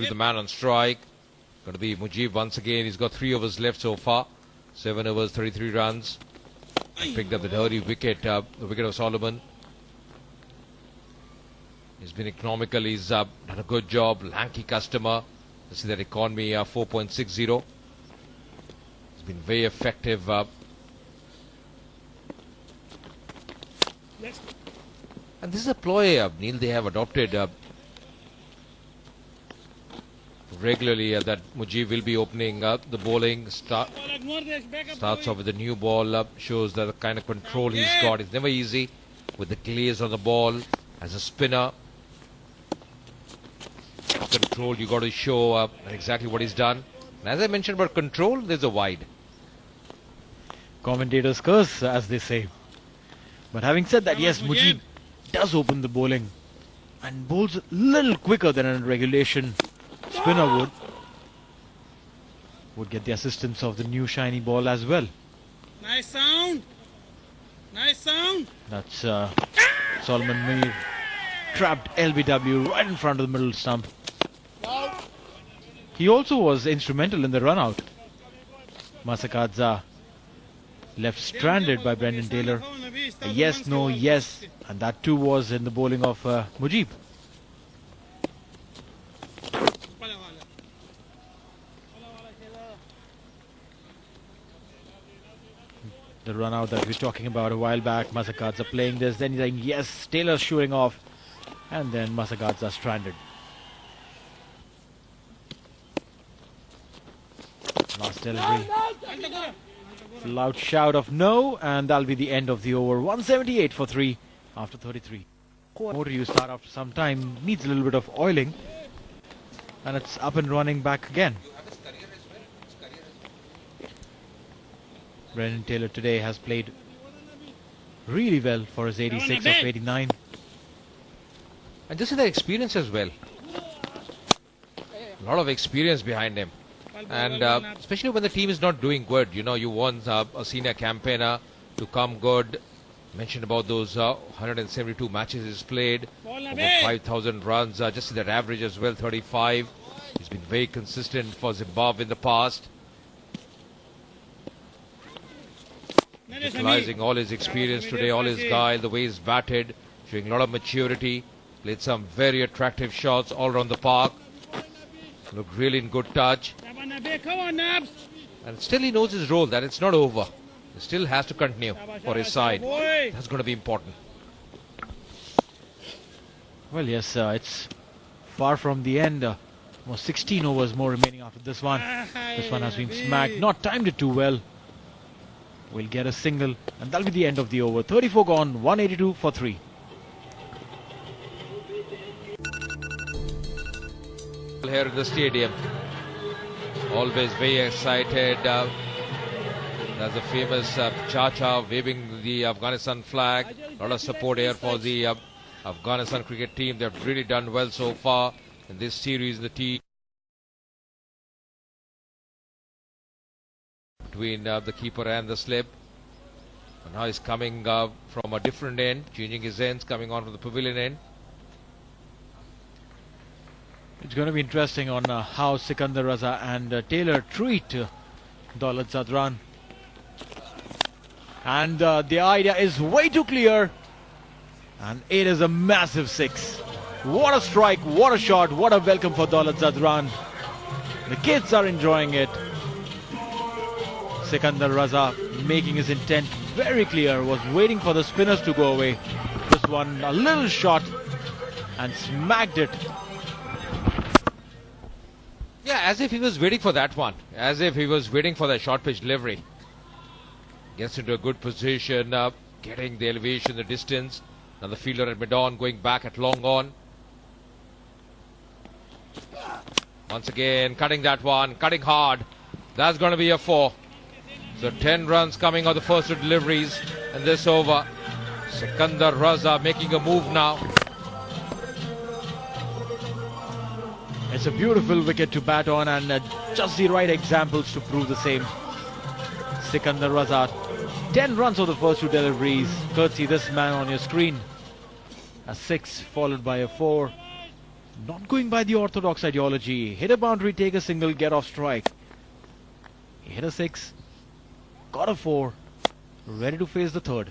The man on strike. Going to be Mujib once again. He's got 3 overs left so far. 7 overs, 33 runs. Picked up the dirty wicket, the wicket of Solomon. He's been economical. He's done a good job. Lanky customer. You see that economy 4.60. He's been very effective. And this is a ploy, Neil, they have adopted regularly that Mujib will be opening the bowling. Starts off with a new ball, shows that the kind of control he's got. It's never easy with the glaze on the ball as a spinner. Control, you got to show exactly what he's done. And as I mentioned about control, there's a wide. Commentators curse, as they say. But having said that, yes, Mujib does open the bowling and bowls a little quicker than a regulation spinner would get the assistance of the new shiny ball as well. Nice sound. Nice sound. That's Solomon Mir trapped LBW right in front of the middle stump. He also was instrumental in the run out. Masakadza left stranded by Brendan Taylor. A yes, no, yes, and that too was in the bowling of Mujib. The run out that we were talking about a while back, Masakadza playing this, then he's saying yes, Taylor shooing off, and then Masakadza stranded. Last delivery. Loud shout of no, and that'll be the end of the over. 178 for 3 after 33. Motor you start after some time, needs a little bit of oiling, and it's up and running back again. Brendan Taylor today has played really well for his 86 of 89. And this is the experience as well. A lot of experience behind him. And especially when the team is not doing good, you know, you want a senior campaigner to come good. Mentioned about those 172 matches he's played, over 5,000 runs, just that average as well, 35. He's been very consistent for Zimbabwe in the past. Utilizing all his experience today, all his guile, the way he's batted, showing a lot of maturity. Played some very attractive shots all around the park. Looked really in good touch. And still he knows his role, that it's not over. He still has to continue for his side. That's going to be important. Well, yes, it's far from the end. 16 overs more remaining after this one. This one has been smacked, not timed it too well. We'll get a single, and that'll be the end of the over. 34 gone, 182 for 3. Here in the stadium, always very excited. There's a famous Chacha waving the Afghanistan flag. A lot of support here for the Afghanistan cricket team. They've really done well so far in this series. The team between the keeper and the slip. And now he's coming from a different end, changing his ends, coming on from the pavilion end. It's going to be interesting on how Sikandar Raza and Taylor treat Daulat Zadran. And the idea is way too clear. And it is a massive 6. What a strike, what a shot, what a welcome for Daulat Zadran. The kids are enjoying it. Sikandar Raza making his intent very clear, was waiting for the spinners to go away. This one, a little shot, and smacked it. Yeah, as if he was waiting for that one. As if he was waiting for that short pitch delivery. Gets into a good position, getting the elevation, the distance. Now the fielder at mid-on going back at long on. Once again, cutting that one, cutting hard. That's going to be a 4. So 10 runs coming on the first 2 deliveries in this over. Sikandar Raza making a move now. It's a beautiful wicket to bat on, and just the right examples to prove the same. Sikandar Raza, 10 runs of the first 2 deliveries, courtesy this man on your screen. A 6 followed by a 4. Not going by the orthodox ideology. Hit a boundary, take a single, get off strike. He hit a 6, got a 4, ready to face the third.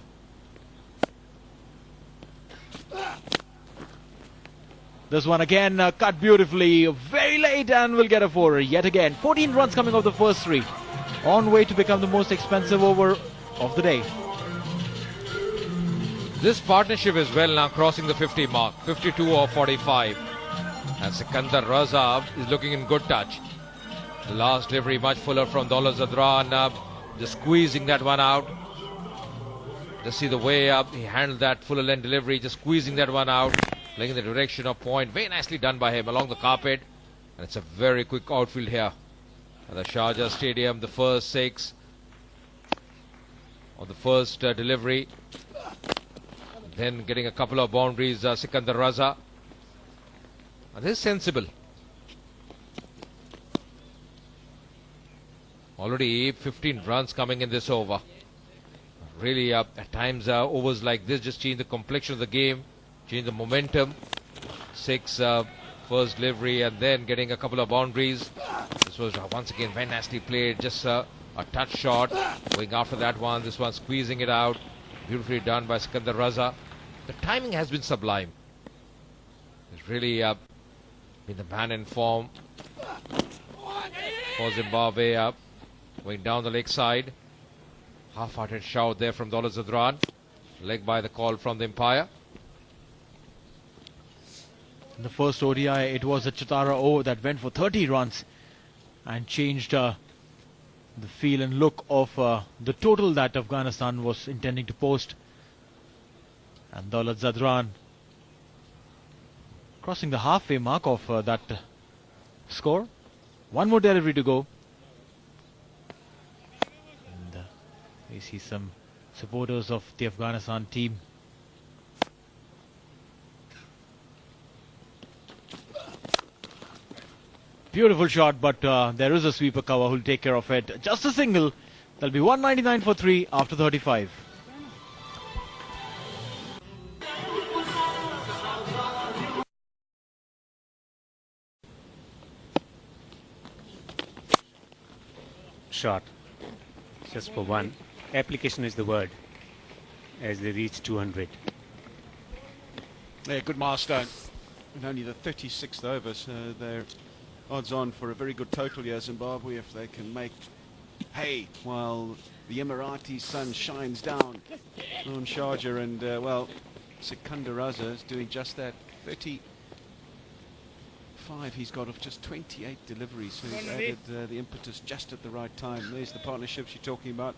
This one again cut beautifully, very late, and will get a 4 yet again. 14 runs coming off the first 3. On way to become the most expensive over of the day. This partnership is well now crossing the 50 mark, 52 or 45. And Sikandar Raza is looking in good touch. The last delivery much fuller from Daulat Zadran, just squeezing that one out. Just see the way up, he handled that fuller length delivery, just squeezing that one out, playing in the direction of point. Very nicely done by him along the carpet. And it's a very quick outfield here at the Sharjah Stadium. The first 6 on the first delivery. Then getting a couple of boundaries, Sikandar Raza. And this is sensible. Already 15 runs coming in this over. Really, at times, overs like this just change the complexion of the game, change the momentum. 6 first delivery, and then getting a couple of boundaries. This was once again very nicely played. Just a touch shot. Going after that one. This one squeezing it out. Beautifully done by Sikandar Raza. The timing has been sublime. It's really been the man in form for Zimbabwe. Going down the leg side. Half-hearted shout there from Daulat Zadran. Leg by the call from the umpire. In the first ODI, it was a Chatara over that went for 30 runs and changed the feel and look of the total that Afghanistan was intending to post. And Daulat Zadran crossing the halfway mark of that score. One more delivery to go. And we see some supporters of the Afghanistan team. Beautiful shot, but there is a sweeper cover who'll take care of it. Just a single. There'll be 199 for 3 after 35. Shot. Just for 1. Application is the word as they reach 200. Yeah, good milestone. And only the 36th over, so they're odds on for a very good total here, Zimbabwe, if they can make hay while the Emirati sun shines down on Sharjah. And, well, Sikandar Raza is doing just that. 35 he's got off just 28 deliveries, so he's added the impetus just at the right time. There's the partnerships you're talking about,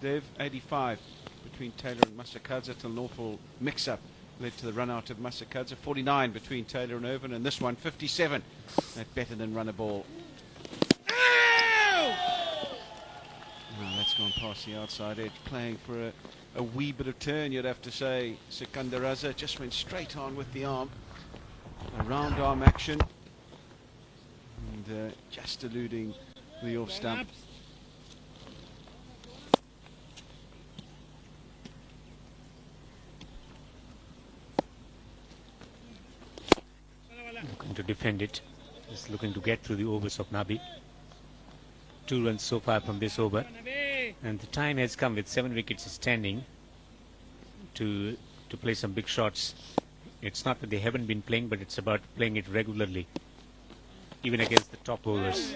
Dev. 85 between Taylor and Masakadza till an awful mix-up led to the run out of Masakadza. 49 between Taylor and Irvin, and this one 57. That better than run a ball. Oh, that's gone past the outside edge, playing for a wee bit of turn, you'd have to say. Sikandar Raza just went straight on with the arm, a round arm action, and just eluding the off stump. Looking to defend it. Just looking to get through the overs of Nabi. 2 runs so far from this over. And the time has come with 7 wickets standing to play some big shots. It's not that they haven't been playing, but it's about playing it regularly, even against the top overs.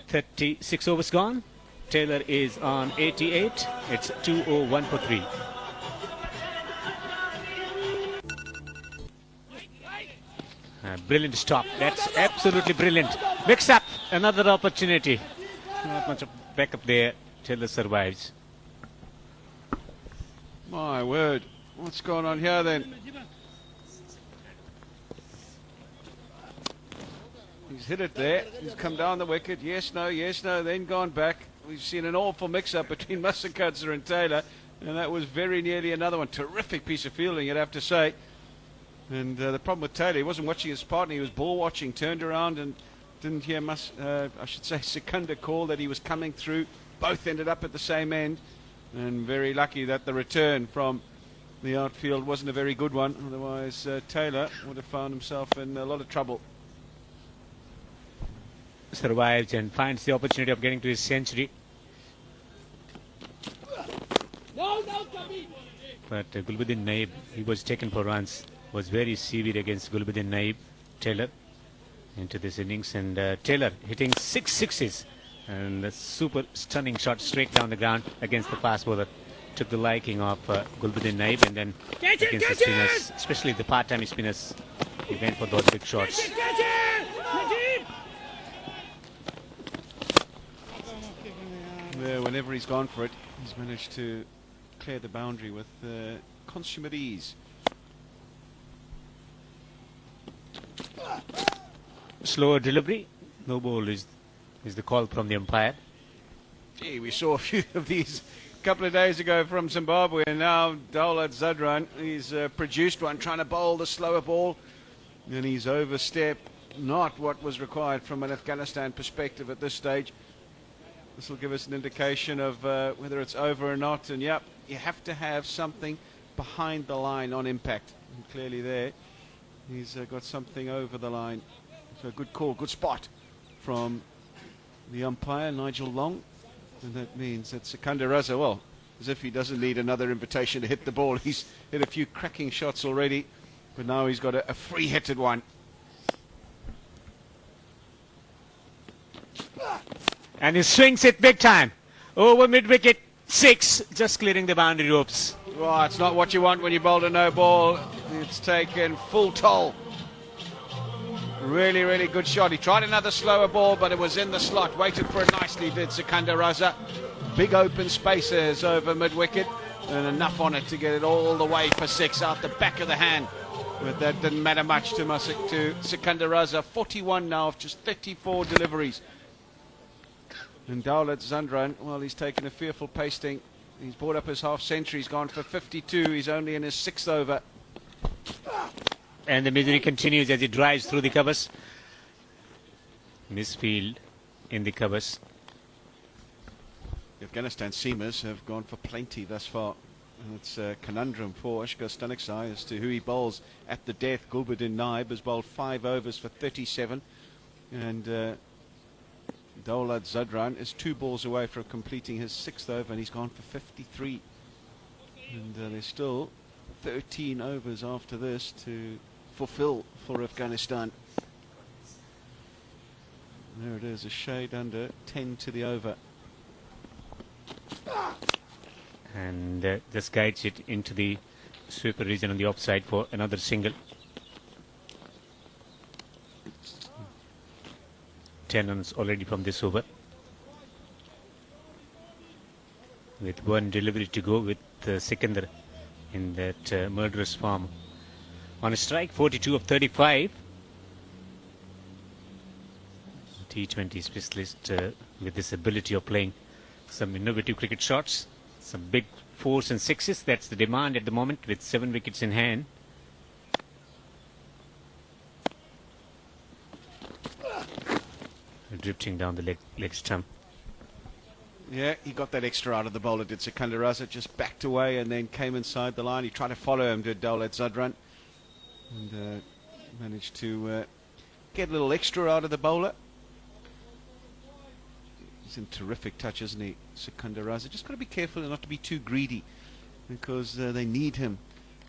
36 overs gone. Taylor is on 88. It's 201 for 3. Brilliant stop. That's absolutely brilliant. Mix up. Another opportunity. Not much of backup there. Taylor survives. My word. What's going on here then? He's hit it there. He's come down the wicket. Yes, no, then gone back. We've seen an awful mix-up between Masakadza and Taylor, and that was very nearly another one. Terrific piece of fielding, you'd have to say. And the problem with Taylor, he wasn't watching his partner, he was ball watching, turned around and didn't hear Sikandar call that he was coming through. Both ended up at the same end, and very lucky that the return from the outfield wasn't a very good one. Otherwise, Taylor would have found himself in a lot of trouble. Survives and finds the opportunity of getting to his century. But Gulbuddin Naib, he was taken for runs, was very severe against Gulbuddin Naib, Taylor, into this innings. And Taylor hitting 6 sixes and a super stunning shot straight down the ground against the fast bowler. Took the liking of Gulbuddin Naib, and then against the spinners, especially the part-time spinners, he went for those big shots. Whenever he's gone for it, he's managed to clear the boundary with consummate ease. Slower delivery, no ball is the call from the umpire. Gee, we saw a few of these a couple of days ago from Zimbabwe, and now Daulat Zadran, he's produced one trying to bowl the slower ball, and he's overstepped. Not what was required from an Afghanistan perspective at this stage. This will give us an indication of whether it's over or not. And yep, you have to have something behind the line on impact. And clearly there, he's got something over the line. So good call, good spot from the umpire, Nigel Long. And that means that Sikandar Raza, well, as if he doesn't need another invitation to hit the ball. He's hit a few cracking shots already, but now he's got a free-hitted one. And he swings it big time. Over mid-wicket, 6, just clearing the boundary ropes. Well, it's not what you want when you bowled a no ball. It's taken full toll. Really, really good shot. He tried another slower ball, but it was in the slot. Waited for it nicely, did Sikandar Raza. Big open spaces over mid-wicket, and enough on it to get it all the way for 6 out the back of the hand. But that didn't matter much to Sikandar Raza. 41 now of just 34 deliveries. And Daulat Zadran, well, he's taken a fearful pasting. He's brought up his half century. He's gone for 52. He's only in his 6th over. And the misery continues as he drives through the covers. Misfield in the covers. The Afghanistan seamers have gone for plenty thus far. And it's a conundrum for Ashkar Staniksai as to who he bowls at the death. Gulbuddin Naib has bowled 5 overs for 37. And Daulat Zadran is 2 balls away from completing his 6th over, and he's gone for 53. And there's still 13 overs after this to fulfill for Afghanistan. There it is, a shade under 10 to the over. And just guides it into the sweeper region on the offside for another single. 10 runs already from this over, with 1 delivery to go with Sikandar in that murderous form. On a strike, 42 of 35. T20 specialist with this ability of playing some innovative cricket shots, some big 4s and 6s. That's the demand at the moment, with 7 wickets in hand. Drifting down the leg stump. Yeah, he got that extra out of the bowler, did Sikandar Raza. Just backed away and then came inside the line. He tried to follow him, did Daulat Zadran, and managed to get a little extra out of the bowler. He's in terrific touch, isn't he, Sikandar Raza? Just got to be careful not to be too greedy, because they need him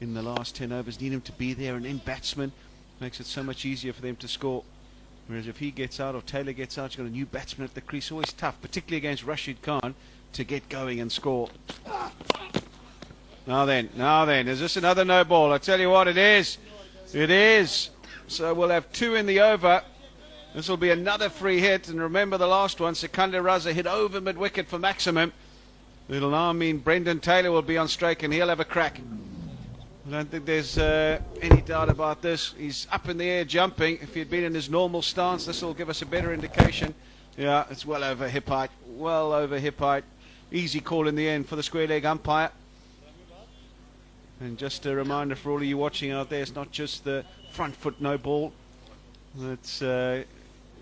in the last 10 overs, need him to be there, and then batsman makes it so much easier for them to score. Whereas if he gets out or Taylor gets out, you've got a new batsman at the crease. Always tough, particularly against Rashid Khan, to get going and score. Now then, is this another no ball? I tell you what, it is. It is. So we'll have 2 in the over. This will be another free hit. And remember the last one, Sikandar Raza hit over mid-wicket for maximum. It'll now mean Brendan Taylor will be on strike and he'll have a crack. I don't think there's any doubt about this. He's up in the air jumping. If he'd been in his normal stance, this will give us a better indication. Yeah, it's well over hip height. Well over hip height. Easy call in the end for the square leg umpire. And just a reminder for all of you watching out there, it's not just the front foot no ball that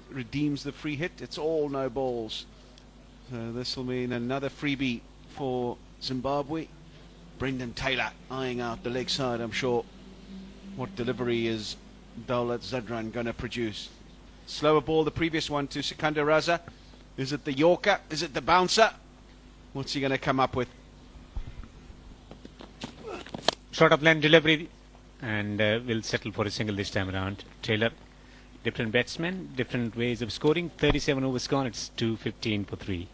redeems the free hit. It's all no balls. So this will mean another freebie for Zimbabwe. Brendan Taylor eyeing out the leg side, I'm sure. What delivery is Daulat Zadran going to produce? Slower ball, the previous one to Sikandar Raza. Is it the Yorker? Is it the bouncer? What's he going to come up with? Short of line delivery, and will settle for a single this time around. Taylor, different batsmen, different ways of scoring. 37 overs gone, it's 2-15 for 3.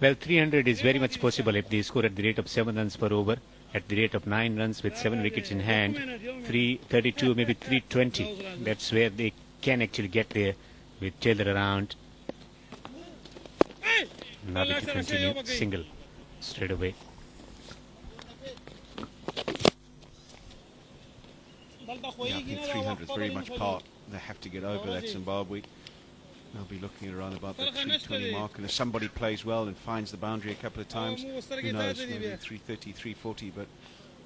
Well, 300 is very much possible if they score at the rate of 7 runs per over, at the rate of 9 runs with 7 wickets in hand, 332, maybe 320. That's where they can actually get there with Taylor around. Nabi to continue single straight away. Yeah, I think 300 is very much part. They have to get over that Zimbabwe. They'll be looking at around about the 320 mark, and if somebody plays well and finds the boundary a couple of times, who knows, maybe 330, 340, but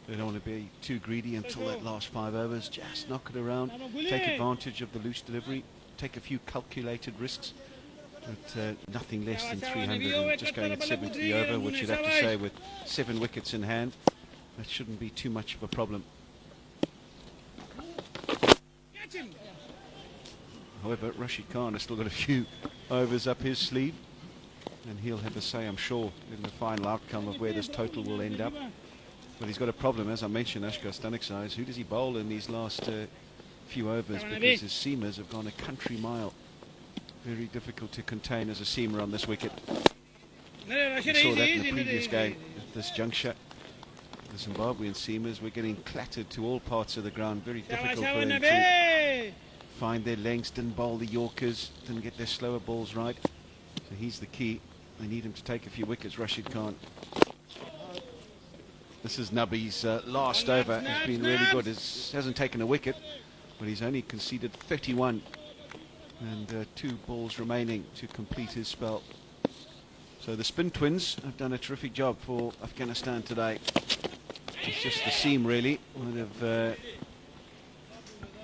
they don't want to be too greedy until that last 5 overs. Just knock it around, take advantage of the loose delivery, take a few calculated risks, but nothing less than 300, and just going at 70 over, which you'd have to say with 7 wickets in hand, that shouldn't be too much of a problem. However, Rashid Khan has still got a few overs up his sleeve, and he'll have a say, I'm sure, in the final outcome of where this total will end up. But he's got a problem, as I mentioned, Ashkar Stanik's. Who does he bowl in these last few overs? Because his seamers have gone a country mile. Very difficult to contain as a seamer on this wicket. We saw that in the previous game at this juncture. The Zimbabwean seamers were getting clattered to all parts of the ground. Very difficult for them to find their lengths, didn't bowl the Yorkers, didn't get their slower balls right. So he's the key. They need him to take a few wickets, Rashid Khan. This is Nabi's last over. He's been really good. Hasn't taken a wicket, but he's only conceded 31. And 2 balls remaining to complete his spell. So the Spin Twins have done a terrific job for Afghanistan today. It's just the seam, really, would have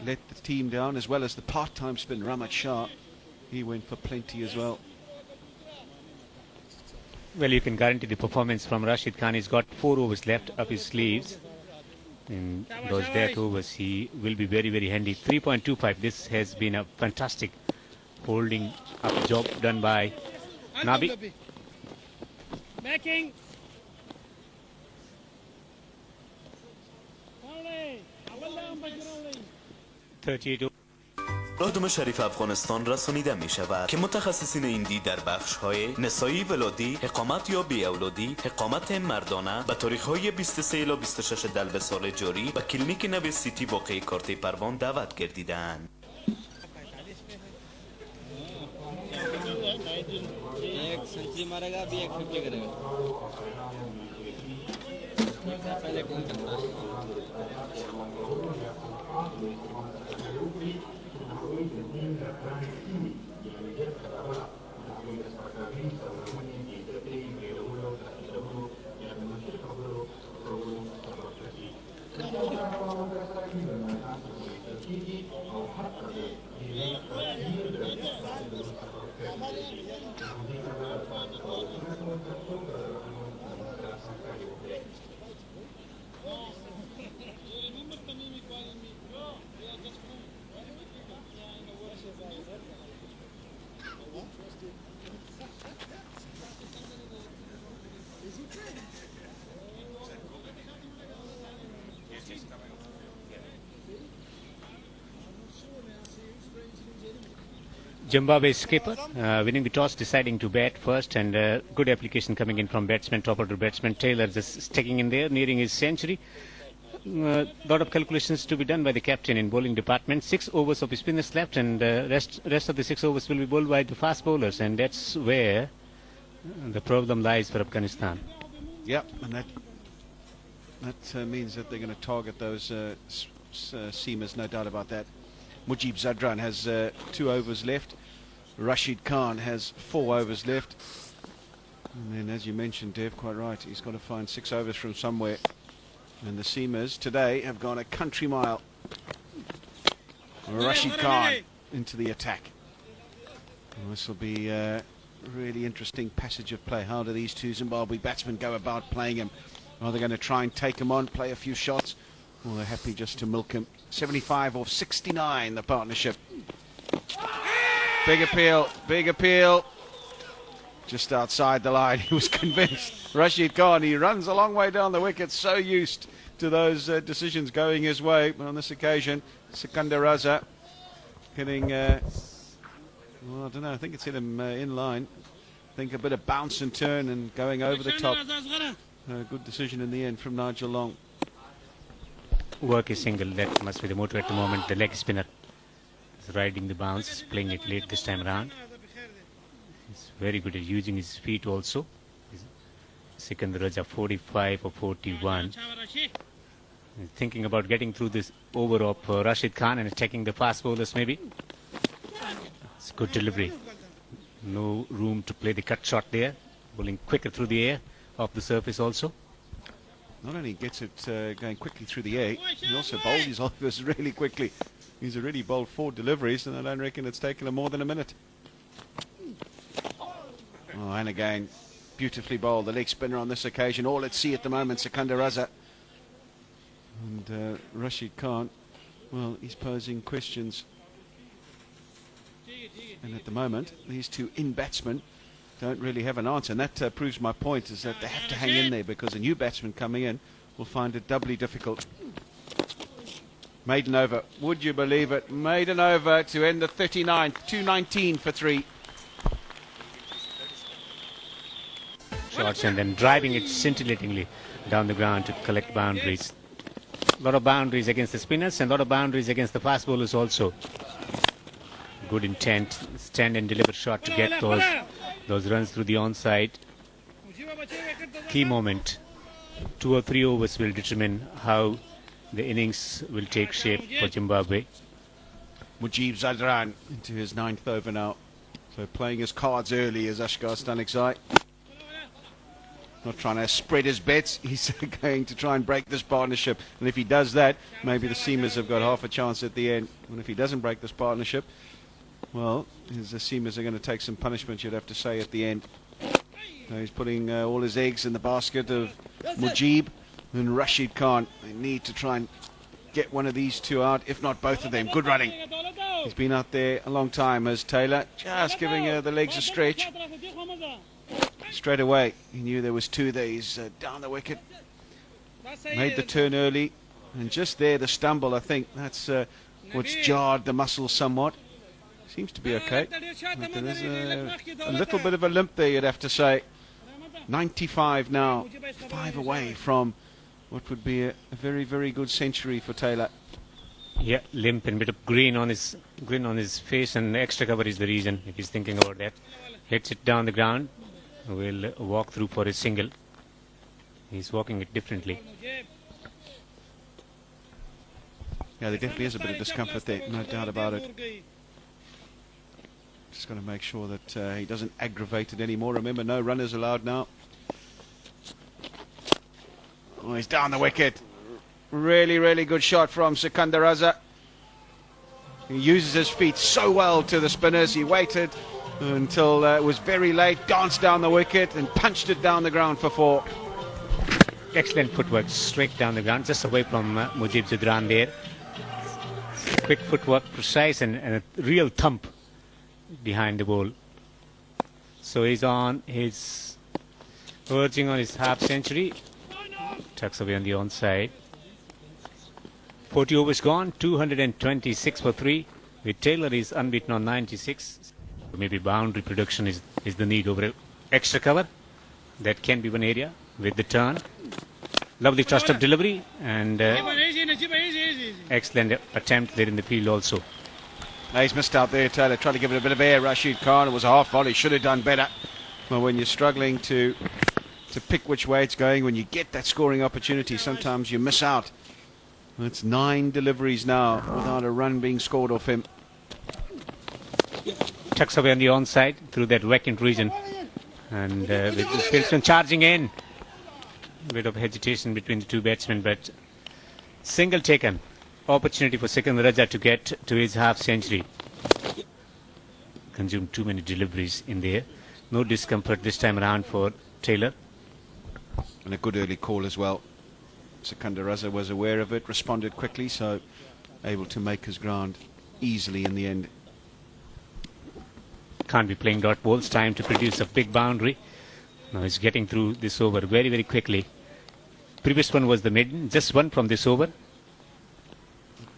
let the team down, as well as the part-time spin, Ramat Shah. He went for plenty as well. Well, you can guarantee the performance from Rashid Khan. He's got 4 overs left up his sleeves. In those death overs, he will be very, very handy. 3.25. This has been a fantastic holding up job done by Nabi. Backing. 38. رادوم شریف افغانستان رسانیده می شود که متخصصین این دید در بخش های نسایی ولادی، اقامت یا بی اولادی، اقامت مردانه به تاریخ های 23 الی 26 دلو سال جاری و کلینیک نو سیتی واقع کارت پروان دعوت گردیدند. Zimbabwe skipper winning the toss, deciding to bat first, and good application coming in from batsman, top order batsman Taylor, just sticking in there, nearing his century. Lot of calculations to be done by the captain in bowling department. 6 overs of spinners left, and rest of the 6 overs will be bowled by the fast bowlers, and that's where the problem lies for Afghanistan. Yep, and that means that they're going to target those seamers, no doubt about that. Mujib Zadran has 2 overs left. Rashid Khan has 4 overs left. And then, as you mentioned, Dev, quite right, he's got to find 6 overs from somewhere. And the seamers today have gone a country mile. Rashid Khan into the attack. Well, this will be a really interesting passage of play. How do these two Zimbabwe batsmen go about playing him? Are they going to try and take him on, play a few shots? Or they're happy just to milk him? 75 off 69, the partnership. Big appeal, big appeal. Just outside the line, he was convinced. Rashid Khan, he runs a long way down the wicket, so used to those decisions going his way. But on this occasion, Sikandar Raza hitting, well, I don't know, I think it's hit him in line. I think a bit of bounce and turn and going over the top. Good decision in the end from Nigel Long. Work is single, that must be the motto at the moment. The leg spinner is riding the bounce, playing it late this time around. He's very good at using his feet also. Sikandar Raza 45 or 41. He's thinking about getting through this over of Rashid Khan and attacking the fast bowlers maybe. It's good delivery. No room to play the cut shot there. Bowling quicker through the air, off the surface also. Not only gets it going quickly through the air, he also bowled his overs really quickly. He's already bowled 4 deliveries, and I don't reckon it's taken him more than a minute. Oh, and again, beautifully bowled. The leg spinner on this occasion. All at sea at the moment, Sikandar Raza. And Rashid Khan, well, he's posing questions. And at the moment, these two in-batsmen don't really have an answer. And that proves my point, is that they have to hang in there, because a new batsman coming in will find it doubly difficult. Maiden over. Would you believe it? Maiden over to end the 39th. 219 for 3. Shots and then driving it scintillatingly down the ground to collect boundaries. A lot of boundaries against the spinners and a lot of boundaries against the fast bowlers also. Good intent, stand and deliver shot to get those runs through the onside. Key moment. 2 or 3 overs will determine how the innings will take shape for Zimbabwe. Mujib Zadran into his 9th over now. So playing his cards early is Ashkar Stanikzai. Not trying to spread his bets, he's going to try and break this partnership. And if he does that, maybe the seamers have got half a chance at the end. And if he doesn't break this partnership, well, the seamers are going to take some punishment, you'd have to say, at the end. So he's putting all his eggs in the basket of Mujib and Rashid Khan. They need to try and get one of these two out, if not both of them. Good running. He's been out there a long time as Taylor, just giving the legs a stretch. Straight away, he knew there was 2 there. He's down the wicket. Made the turn early. And just there, the stumble, I think, that's what's jarred the muscles somewhat. Seems to be okay. But there is a little bit of a limp there, you'd have to say. 95 now. 5 away from what would be a very, very good century for Taylor. Yeah, limp and bit of grin on his face, and extra cover is the reason, if he's thinking about that. Hits it down the ground. Will walk through for a single. He's walking it differently. Yeah, there definitely is a bit of discomfort there, no doubt about it. Just got to make sure that he doesn't aggravate it anymore. Remember, no runners allowed now. Oh, he's down the wicket. Really, really good shot from Sikandar Raza. He uses his feet so well to the spinners. He waited until it was very late, danced down the wicket and punched it down the ground for 4. Excellent footwork, straight down the ground, just away from Mujib Zadran there. Quick footwork, precise, and a real thump behind the ball. So he's verging on his half century. Tucks away on the onside. 40 overs gone, 226 for 3. With Taylor is unbeaten on 96. Maybe boundary production is the need over extra cover. That can be one area with the turn. Lovely trust up delivery and excellent attempt there in the field also. He's missed out there, Taylor. Tried to give it a bit of air. Rashid Khan, it was a half volley. Should have done better. Well, when you're struggling to to pick which way it's going. When you get that scoring opportunity, sometimes you miss out. It's 9 deliveries now without a run being scored off him. Tucks away on the onside through that vacant region. And with the fieldsman charging in. A bit of hesitation between the two batsmen, but single taken. Opportunity for Sikandar Raja to get to his half century. Consumed too many deliveries in there. No discomfort this time around for Taylor. And a good early call as well. Sikandar Raza was aware of it, responded quickly, so able to make his ground easily in the end. Can't be playing dot balls. Time to produce a big boundary. Now he's getting through this over very, very quickly. Previous one was the maiden, just one from this over.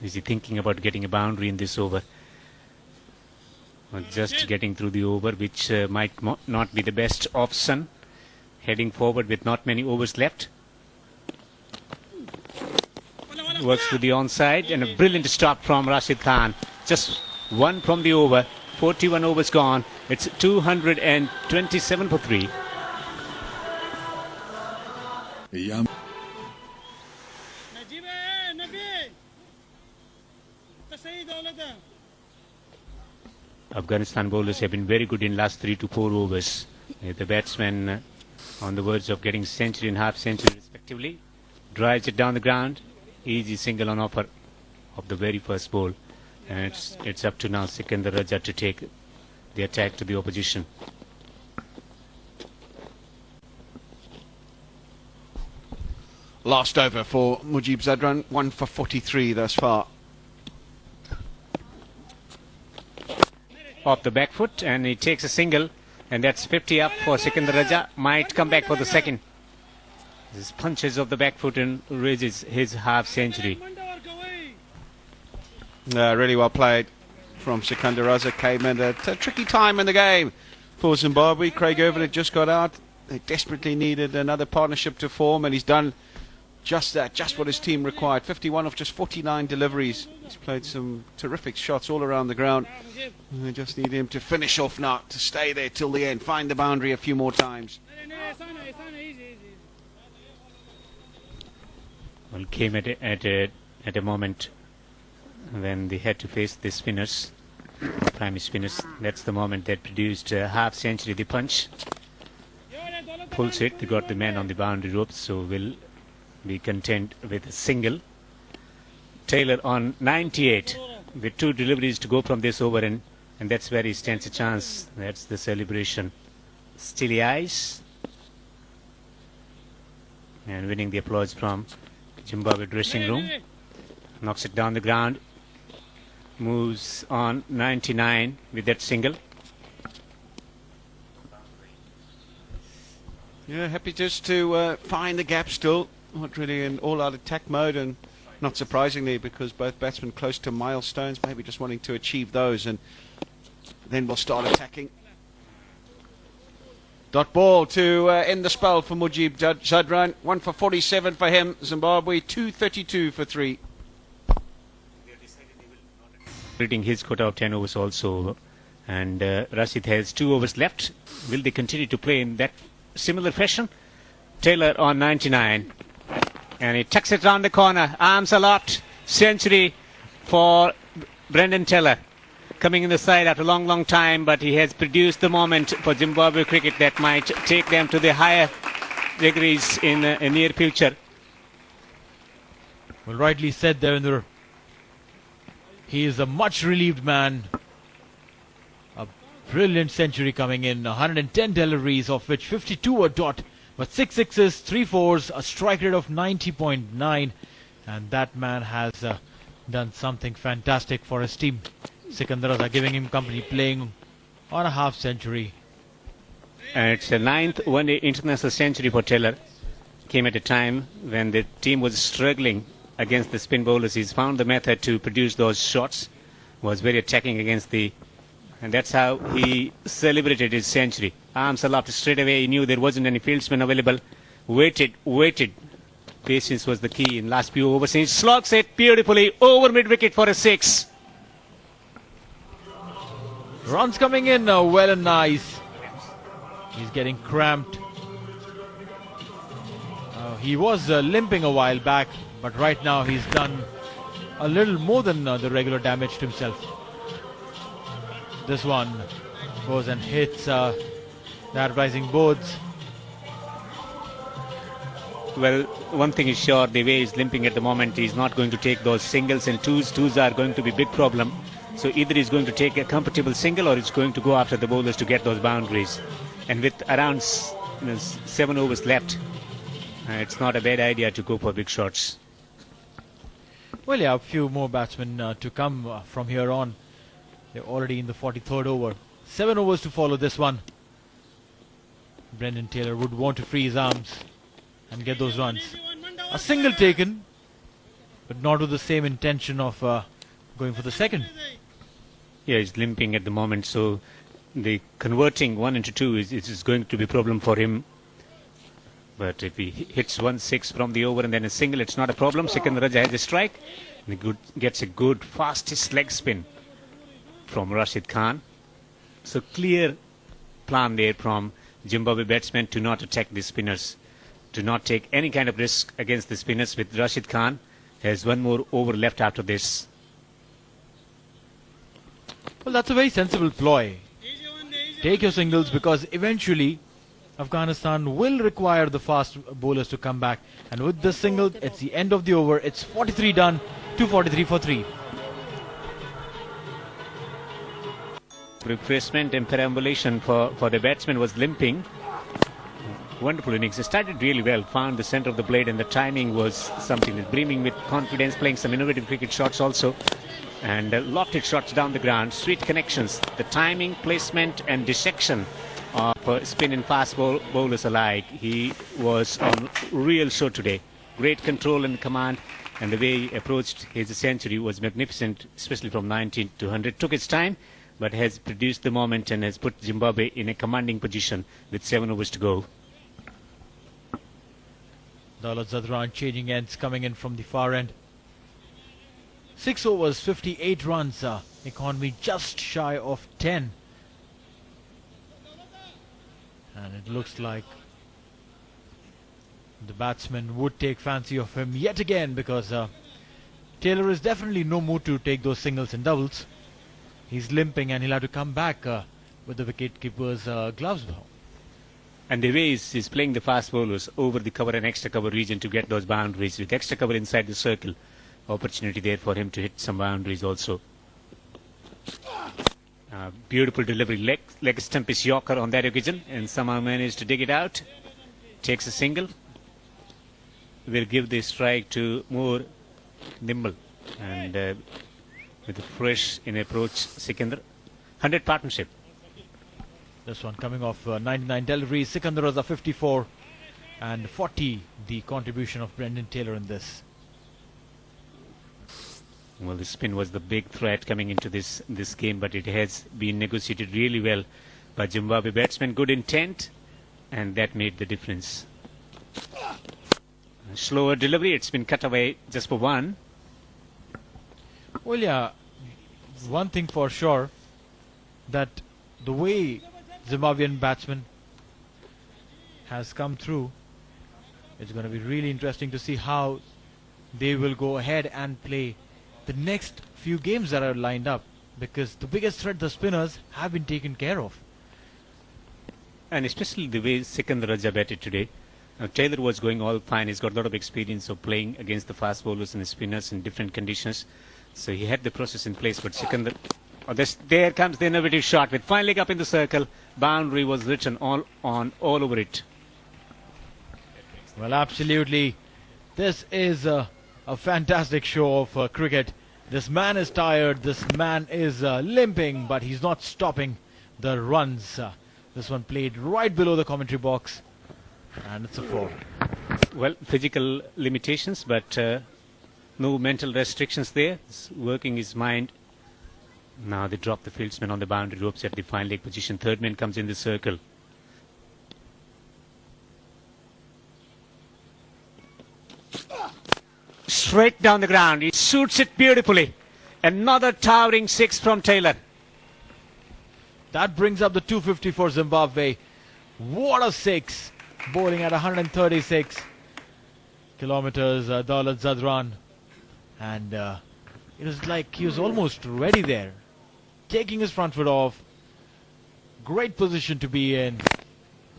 Is he thinking about getting a boundary in this over? Or just getting through the over, which might not be the best option. Heading forward with not many overs left. Works to the onside, and a brilliant stop from Rashid Khan. Just one from the over. 41 overs gone. It's 227 for 3. Afghanistan bowlers have been very good in last 3 to 4 overs. The batsman on the verge of getting century and half century respectively. Drives it down the ground. Easy single on offer of the very first ball. And it's up to now Sikandar Raja to take the attack to the opposition. Last over for Mujib Zadran, 1 for 43 thus far. Off the back foot, and he takes a single, and that's 50 up for Sikandar Raja. Might come back for the second. This punches off the back foot and raises his half century. Really well played from Sikandar Raza. Came in at a tricky time in the game for Zimbabwe. Craig Irvin had just got out. They desperately needed another partnership to form, and he's done just that, just what his team required. 51 of just 49 deliveries. He's played some terrific shots all around the ground. And they just need him to finish off now, to stay there till the end, find the boundary a few more times. Well, came at a moment when they had to face the spinners, primary spinners. That's the moment that produced a half century. The punch pulls it. They got the man on the boundary ropes, so will be content with a single. Taylor on 98 with 2 deliveries to go from this over, and that's where he stands a chance. That's the celebration. Steely eyes, and winning the applause from Zimbabwe dressing room. Knocks it down the ground. Moves on 99 with that single. Yeah, happy just to find the gap still. Not really in all-out attack mode, and not surprisingly, because both batsmen close to milestones, maybe just wanting to achieve those, and then we'll start attacking. Dot ball to end the spell for Mujib Zadran. 1 for 47 for him. Zimbabwe 232 for 3. Reading his quota of 10 overs also, and Rashid has 2 overs left. Will they continue to play in that similar fashion? Taylor on 99, and he tucks it round the corner. Arms aloft. Century for Brendan Taylor, coming in the side after a long time, but he has produced the moment for Zimbabwe cricket that might take them to the higher degrees in a near future. Well, rightly said, Devendra. He is a much relieved man. A brilliant century coming in. 110 deliveries, of which 52 were dot, but 6 sixes, 3 fours, a strike rate of 90.9, and that man has done something fantastic for his team. Sikandar Raza giving him company, playing on a half century. And it's the 9th one-day international century for Taylor. Came at a time when the team was struggling against the spin bowlers. He's found the method to produce those shots. Was very attacking against and that's how he celebrated his century. Arms aloft straight away. He knew there wasn't any fieldsman available. Waited. Patience was the key in last few overs. He slogs it beautifully over mid-wicket for a 6. Runs coming in now, well and nice. He's getting cramped. He was limping a while back, but right now he's done a little more than the regular damage to himself. This one goes and hits the advertising boards. Well, one thing is sure, the way he's limping at the moment, he's not going to take those singles and twos. Twos are going to be a big problem. So either he's going to take a comfortable single or he's going to go after the bowlers to get those boundaries. And with around 7 overs left, it's not a bad idea to go for big shots. Well, yeah, a few more batsmen to come from here on. They're already in the 43rd over. 7 overs to follow this one. Brendan Taylor would want to free his arms and get those runs. A single taken, but not with the same intention of going for the second. Yeah, he's limping at the moment, so the converting 1 into 2 is going to be a problem for him. But if he hits 1-6 from the over and then a single, it's not a problem. Sikandar Raja has a strike. And he gets a good fastest leg spin from Rashid Khan. So clear plan there from Zimbabwe batsmen to not attack the spinners, to not take any kind of risk against the spinners. With Rashid Khan has 1 more over left after this. Well, that's a very sensible ploy. Take your singles, because eventually Afghanistan will require the fast bowlers to come back. And with the single, it's the end of the over. It's 43 done, 243 for 3. Refreshment and perambulation for the batsman was limping. Wonderful innings. He started really well, found the center of the blade, and the timing was something that's brimming with confidence, playing some innovative cricket shots also. And lofted shots down the ground, sweet connections. The timing, placement and dissection of spin and fast bowlers alike. He was on real show today. Great control and command, and the way he approached his century was magnificent, especially from 19 to 100. Took its time, but has produced the moment and has put Zimbabwe in a commanding position with 7 overs to go. Daulat Zadran changing ends, coming in from the far end. 6 overs, 58 runs. Economy just shy of 10. And it looks like the batsman would take fancy of him yet again, because Taylor is definitely no mood to take those singles and doubles. He's limping and he'll have to come back with the wicketkeeper's gloves. And the way he's playing the fast bowlers over the cover and extra cover region to get those boundaries, with extra cover inside the circle. Opportunity there for him to hit some boundaries also. Beautiful delivery, leg stump is Yorker on that occasion, and somehow managed to dig it out. Takes a single. Will give the strike to more nimble and with a fresh in approach Sikandar. 100 partnership. This one coming off 99 delivery. Sikandar was a 54 and 40 the contribution of Brendan Taylor in this. Well, the spin was the big threat coming into this game, but it has been negotiated really well by Zimbabwe batsmen. Good intent, and that made the difference. Slower delivery, it's been cut away just for 1. Well, yeah, one thing for sure, that the way Zimbabwean batsman has come through, it's going to be really interesting to see how they will go ahead and play the next few games that are lined up, because the biggest threat, the spinners, have been taken care of. And especially the way Sikandar Raja batted today. Taylor was going all fine. He's got a lot of experience of playing against the fast bowlers and the spinners in different conditions. So he had the process in place, but Sikandar... there comes the innovative shot with fine leg up in the circle. Boundary was written all over it. Well, absolutely. This is a fantastic show of cricket. This man is tired. This man is limping, but he's not stopping the runs. This one played right below the commentary box, and it's a 4. Well, physical limitations, but no mental restrictions there. It's working his mind. Now they drop the fieldsman on the boundary ropes at the fine leg position. Third man comes in the circle. Straight down the ground. He shoots it beautifully. Another towering 6 from Taylor. That brings up the 250 for Zimbabwe. What a 6. Bowling at 136. kilometers, Daulat Zadran. And it was like he was almost ready there. Taking his front foot off. Great position to be in.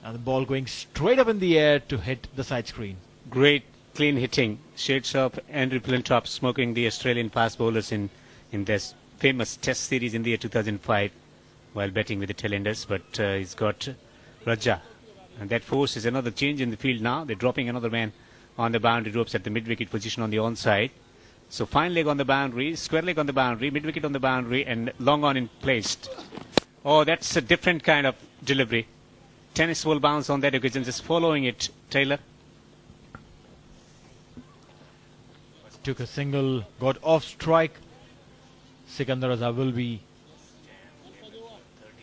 And the ball going straight up in the air to hit the side screen. Great clean hitting. Shades of Andrew Plintrop smoking the Australian fast bowlers in this famous test series in the year 2005 while batting with the tailenders. But he's got Raja. And that forces another change in the field now. They're dropping another man on the boundary ropes at the mid-wicket position on the onside. So fine leg on the boundary, square leg on the boundary, mid-wicket on the boundary, and long on in placed. Oh, that's a different kind of delivery. Tennis ball bounce on that occasion, just following it, Taylor. Took a single, got off strike. Sikandar Raza will be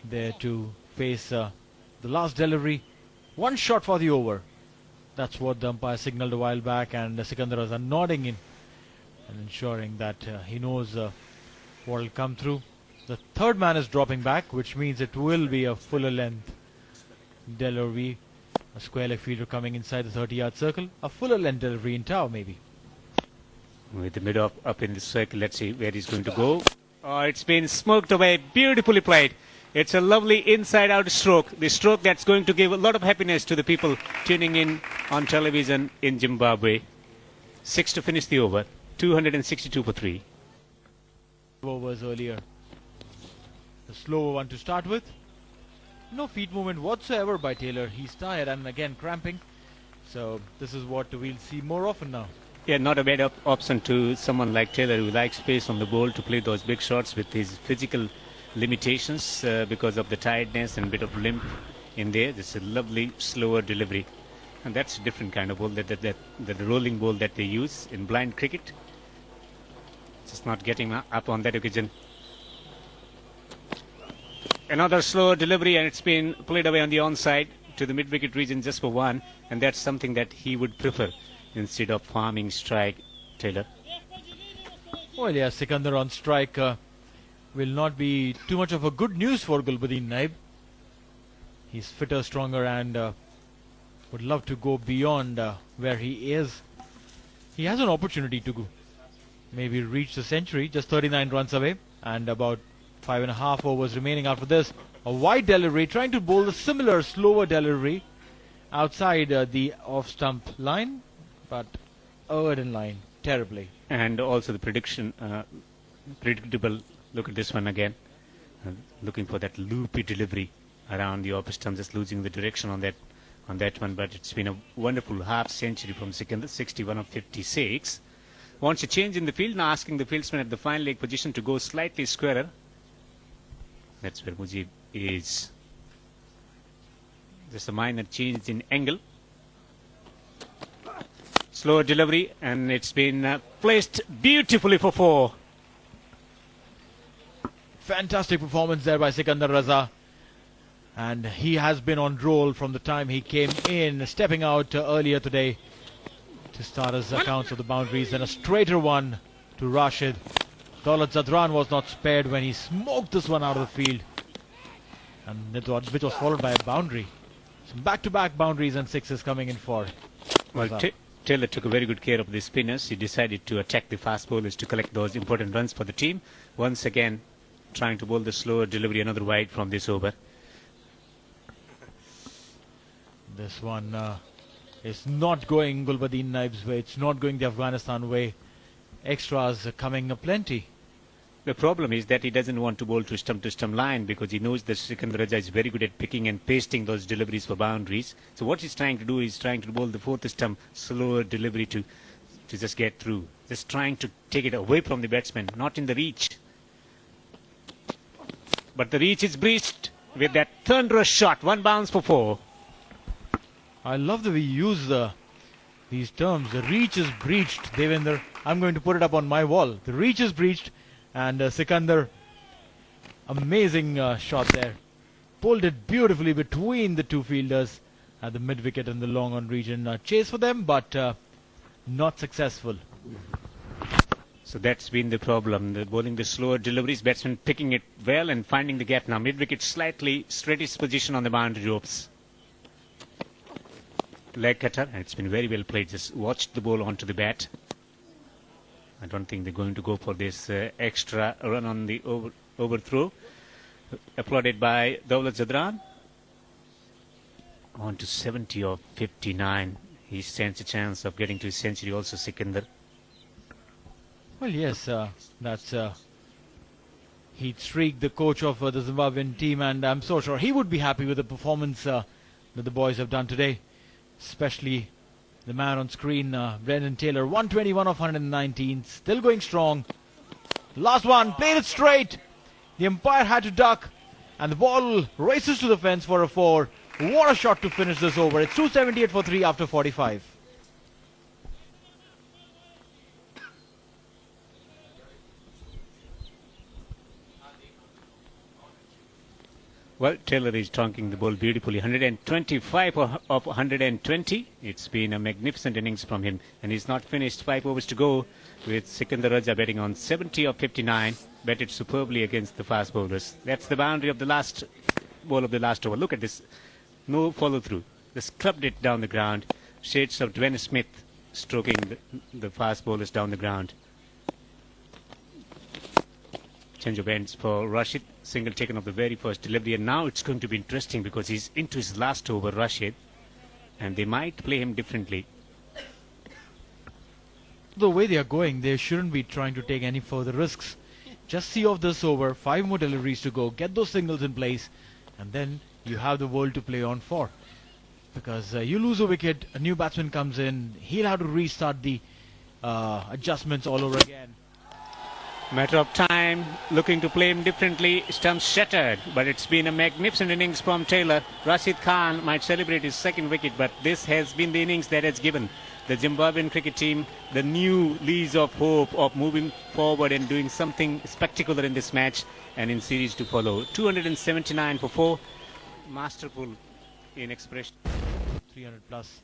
there to face the last delivery. One shot for the over. That's what the umpire signaled a while back, and Sikandar Raza nodding in and ensuring that he knows what will come through. The third man is dropping back, which means it will be a fuller length delivery. A square leg fielder coming inside the 30-yard circle. A fuller length delivery in tower, maybe. With the mid up in the circle, let's see where he's going to go. Oh, it's been smoked away. Beautifully played. It's a lovely inside-out stroke. The stroke that's going to give a lot of happiness to the people tuning in on television in Zimbabwe. 6 to finish the over. 262 for 3. Overs earlier. The slower one to start with. No feet movement whatsoever by Taylor. He's tired and again cramping. So this is what we'll see more often now. Yeah, not a bad option to someone like Taylor who likes space on the ball to play those big shots with his physical limitations because of the tiredness and bit of limp in there. This is a lovely slower delivery. And that's a different kind of ball, the rolling ball that they use in blind cricket. Just not getting up on that occasion. Another slower delivery, and it's been played away on the onside to the mid-wicket region just for one, and that's something that he would prefer instead of farming strike, Taylor. Well, yeah, Sikandar on strike will not be too much of a good news for Gulbuddin Naib. He's fitter, stronger, and would love to go beyond where he is. He has an opportunity to go, maybe reach the century, just 39 runs away, and about 5.5 overs remaining after this. A wide delivery, trying to bowl a similar slower delivery outside the off-stump line, but over in line terribly. And also the predictable. Look at this one again. Looking for that loopy delivery around the off stump, just losing the direction on that one. But it's been a wonderful half century from Sikandar, 61 of 56. Wants a change in the field, now asking the fieldsman at the fine leg position to go slightly squarer. That's where Mujib is. Just a minor change in angle. Slower delivery, and it's been placed beautifully for 4. Fantastic performance there by Sikandar Raza. And he has been on roll from the time he came in, stepping out earlier today to start his accounts of the boundaries. And a straighter one to Rashid. Daulat Zadran was not spared when he smoked this one out of the field. And which was followed by a boundary. Some back-to-back boundaries and sixes coming in for Well, Taylor took a very good care of the spinners. He decided to attack the fast bowlers to collect those important runs for the team. Once again, trying to bowl the slower delivery, another wide from this over. This one is not going Gulbuddin Naib's way. It's not going the Afghanistan way. Extras coming aplenty. The problem is that he doesn't want to bowl to stump line because he knows that Sikandar Raza is very good at picking and pasting those deliveries for boundaries. So what he's trying to do is trying to bowl the fourth stump, slower delivery to just get through. Just trying to take it away from the batsman, not in the reach. But the reach is breached with that thunderous shot. One bounce for 4. I love the way you use these terms. The reach is breached, Devendra. I'm going to put it up on my wall. The reach is breached, and Sikandar, amazing shot there. Pulled it beautifully between the two fielders at the mid-wicket and the long-on region. Chase for them, but not successful. So that's been the problem. The bowling the slower deliveries, batsman picking it well and finding the gap now. Mid-wicket slightly straightish position on the boundary ropes. leg cutter, and it's been very well played. Just watched the ball onto the bat. I don't think they're going to go for this extra run on the overthrow. Applauded by Dawlat Zadran. On to 70 of 59. He stands a chance of getting to his century also, Sikandar. Well, yes, that's heat streak, the coach of the Zimbabwean team, and I'm so sure he would be happy with the performance that the boys have done today, especially the man on screen, Brendan Taylor, 121 of 119, still going strong. Last one, played it straight. The umpire had to duck, and the ball races to the fence for a 4. What a shot to finish this over. It's 278 for 3 after 45. Well, Taylor is trunking the ball beautifully. 125 of 120. It's been a magnificent innings from him. And he's not finished. 5 overs to go with Sikandar Raja betting on 70 of 59. Batted superbly against the fast bowlers. That's the boundary of the last ball of the last over. Look at this. No follow through. Just clubbed it down the ground. Shades of Dwayne Smith stroking the fast bowlers down the ground. Change of ends for Rashid. Single taken of the very first delivery, and now it's going to be interesting because he's into his last over, Rashid, and they might play him differently. The way they are going, they shouldn't be trying to take any further risks. Just see off this over, 5 more deliveries to go, get those singles in place, and then you have the world to play on for. Because you lose a wicket, a new batsman comes in, he'll have to restart the adjustments all over again. Matter of time, looking to play him differently. Stumps shattered, but it's been a magnificent innings from Taylor. Rashid Khan might celebrate his second wicket, but this has been the innings that has given the Zimbabwean cricket team the new lease of hope of moving forward and doing something spectacular in this match and in series to follow. 279 for 4. Masterful in expression. 300 plus.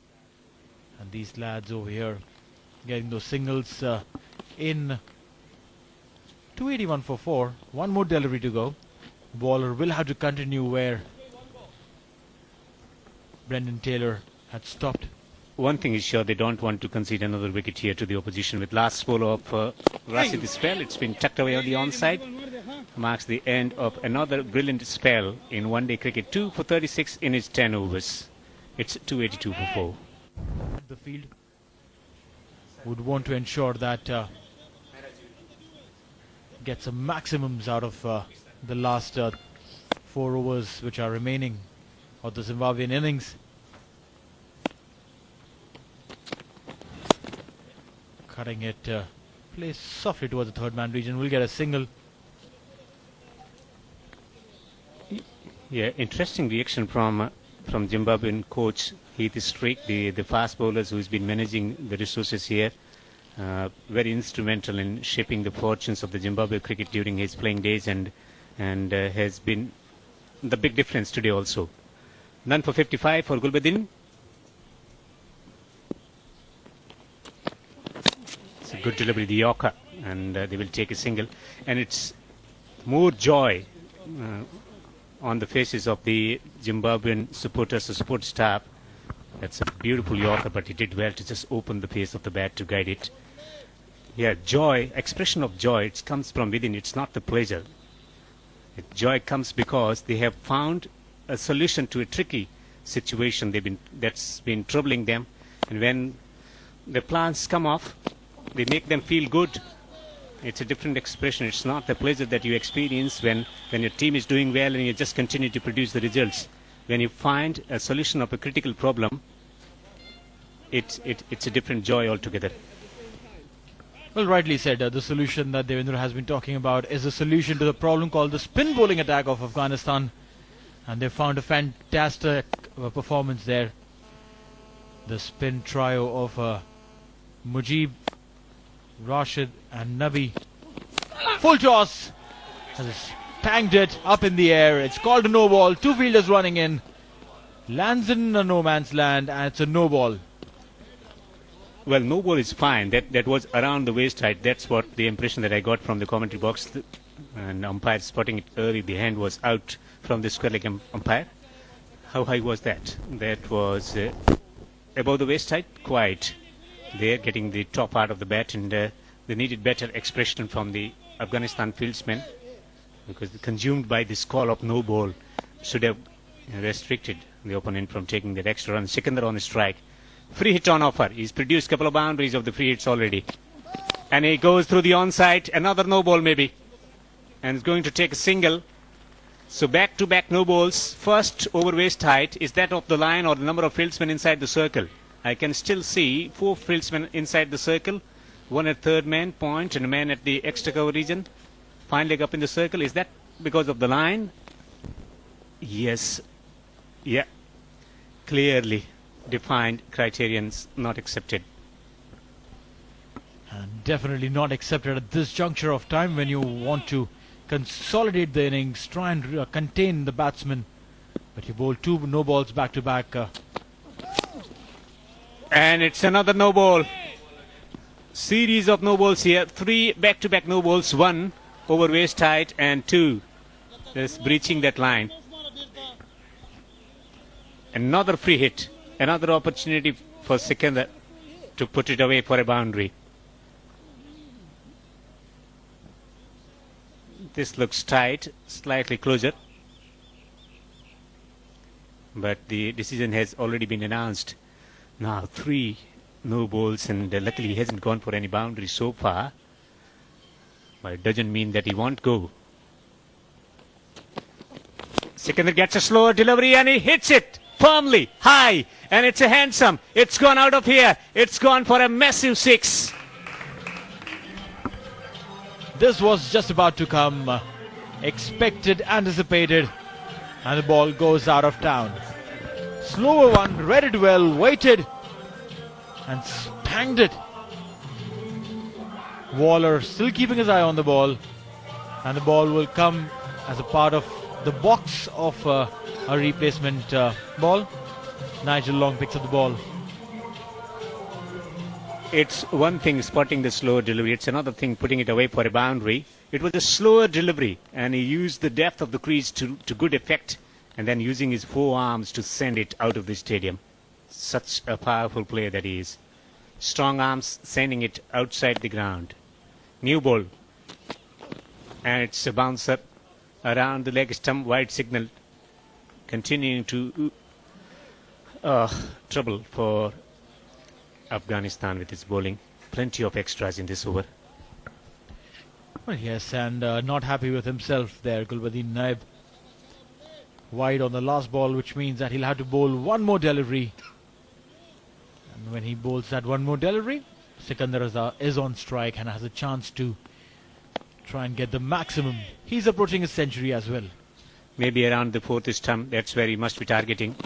And these lads over here getting those singles in. 281 for 4. 1 more delivery to go. Bowler will have to continue where Brendan Taylor had stopped. One thing is sure, they don't want to concede another wicket here to the opposition. With last ball of Rashid's spell, it's been tucked away on the onside. Marks the end of another brilliant spell in one-day cricket. 2 for 36 in his 10 overs. It's 282 for 4. The field would want to ensure that get some maximums out of the last 4 overs which are remaining of the Zimbabwean innings. Cutting it, plays softly towards the third man region. We'll get a single. Yeah, interesting reaction from Zimbabwean coach Heath Streak, the fast bowlers who's been managing the resources here. Very instrumental in shaping the fortunes of the Zimbabwe cricket during his playing days, and has been the big difference today also. None for 55 for Gulbuddin. It's a good delivery, the Yorker, and they will take a single. And it's more joy on the faces of the Zimbabwean supporters, the support staff. That's a beautiful Yorker, but he did well to just open the face of the bat to guide it. Yeah, joy, expression of joy, it comes from within. It's not the pleasure. Joy comes because they have found a solution to a tricky situation that's been troubling them. And when the plans come off, they make them feel good. It's a different expression. It's not the pleasure that you experience when your team is doing well and you just continue to produce the results. When you find a solution of a critical problem, it's a different joy altogether. Well, rightly said. The solution that Devendra has been talking about is a solution to the problem called the spin bowling attack of Afghanistan. And they found a fantastic performance there. The spin trio of Mujib, Rashid and Nabi. Full toss. Has panged it up in the air. It's called a no ball. 2 fielders running in. Lands in a no man's land, and it's a no ball. Well, no ball is fine. That was around the waist height. That's what the impression that I got from the commentary box. And umpire spotting it early. The hand was out from the square leg umpire. How high was that? That was above the waist height? Quite. They're getting the top part of the bat, and they needed better expression from the Afghanistan fieldsmen, because consumed by this call of no ball should have restricted the opponent from taking that extra run. Sikandar on the strike. Free hit on offer. He's produced a couple of boundaries of the free hits already. And he goes through the onside. Another no ball maybe. And is going to take a single. So back-to-back no balls. First over waist height. Is that off the line or the number of fieldsmen inside the circle? I can still see 4 fieldsmen inside the circle. 1 at third man point and a man at the extra cover region. Fine leg up in the circle. Is that because of the line? Yes. Yeah. Clearly defined criterions not accepted. And definitely not accepted at this juncture of time when you want to consolidate the innings, try and contain the batsman. But you bowl 2 no balls back to back. And it's another no ball. Series of no balls here. 3 back-to-back no balls. 1 over waist height and 2 just breaching that line. Another free hit. Another opportunity for Sikandar to put it away for a boundary. This looks tight, slightly closer. But the decision has already been announced. Now 3 no balls, and luckily he hasn't gone for any boundary so far. But it doesn't mean that he won't go. Sikandar gets a slower delivery and he hits it firmly, high, and it's a handsome. It's gone out of here. It's gone for a massive 6. This was just about to come. Expected, anticipated, and the ball goes out of town. Slower one, read it well, waited, and spanked it. Waller still keeping his eye on the ball, and the ball will come as a part of the box of a replacement ball. Nigel Long picks up the ball. It's one thing spotting the slower delivery. It's another thing putting it away for a boundary. It was a slower delivery, and he used the depth of the crease to good effect, and then using his forearms to send it out of the stadium. Such a powerful player that he is. Strong arms sending it outside the ground. New ball. And it's a bouncer around the leg stump, wide signal. Continuing to trouble for Afghanistan with its bowling. Plenty of extras in this over. Well, yes, and not happy with himself there, Gulbadin Naib. Wide on the last ball, which means that he'll have to bowl one more delivery. And when he bowls that one more delivery, Sikandar Raza is on strike and has a chance to try and get the maximum. He's approaching a century as well. Maybe around the 4th stump, that's where he must be targeting.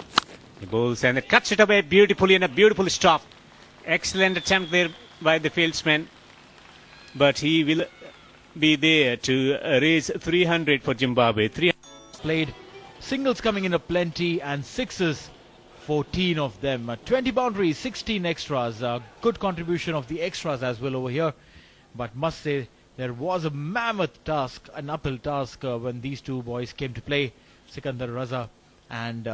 He bowls and it cuts it away beautifully, and a beautiful stop. Excellent attempt there by the fieldsman. But he will be there to raise 300 for Zimbabwe. Played singles coming in a plenty and sixes, 14 of them. 20 boundaries, 16 extras. Good contribution of the extras as well over here. But must say there was a mammoth task, an uphill task when these two boys came to play. Sikandar Raza and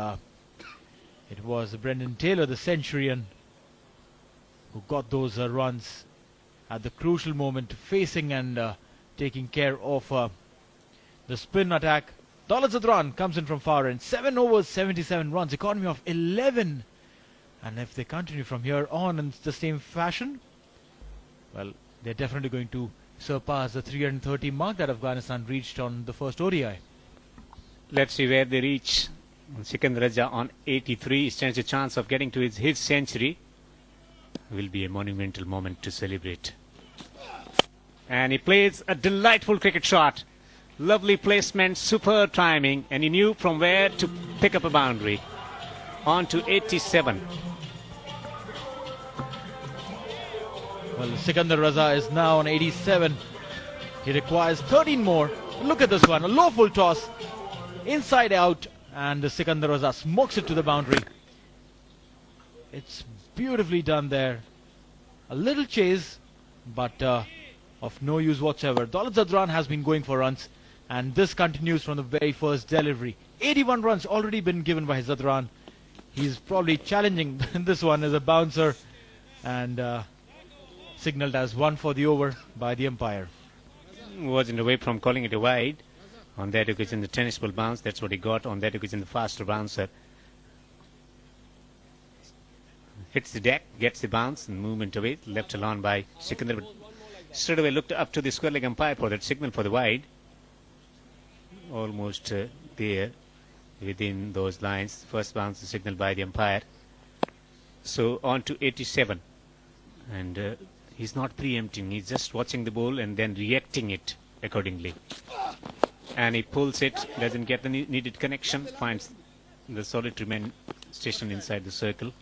it was Brendan Taylor, the centurion, who got those runs at the crucial moment, facing and taking care of the spin attack. Daulat Zadran comes in from far end. 7 overs, 77 runs, economy of 11. And if they continue from here on in the same fashion, well, they're definitely going to surpass the 330 mark that Afghanistan reached on the first ODI. Let's see where they reach. Sikandar Raza on 83 stands a chance of getting to his century. Will be a monumental moment to celebrate. And he plays a delightful cricket shot. Lovely placement, superb timing, and he knew from where to pick up a boundary. On to 87. Well, Sikandar Raza is now on 87. He requires 13 more. Look at this one, a low full toss, inside out, and Sikandar Raza smokes it to the boundary. It's beautifully done there. A little chase, but of no use whatsoever. Daulat Zadran has been going for runs, and this continues from the very first delivery. 81 runs already been given by Zadran. He's probably challenging this one as a bouncer, and signaled as one for the over by the umpire. Wasn't away from calling it a wide. On that occasion, the tennis ball bounce. That's what he got. On that occasion, the faster bouncer hits the deck, gets the bounce, and movement away. Left alone by Sikandar. But straight away looked up to the square leg umpire for that signal for the wide. Almost there within those lines. First bounce is signaled by the umpire. So on to 87. And he's not preempting. He's just watching the ball and then reacting it accordingly. And he pulls it, doesn't get the needed connection, finds the solitary man stationed inside the circle.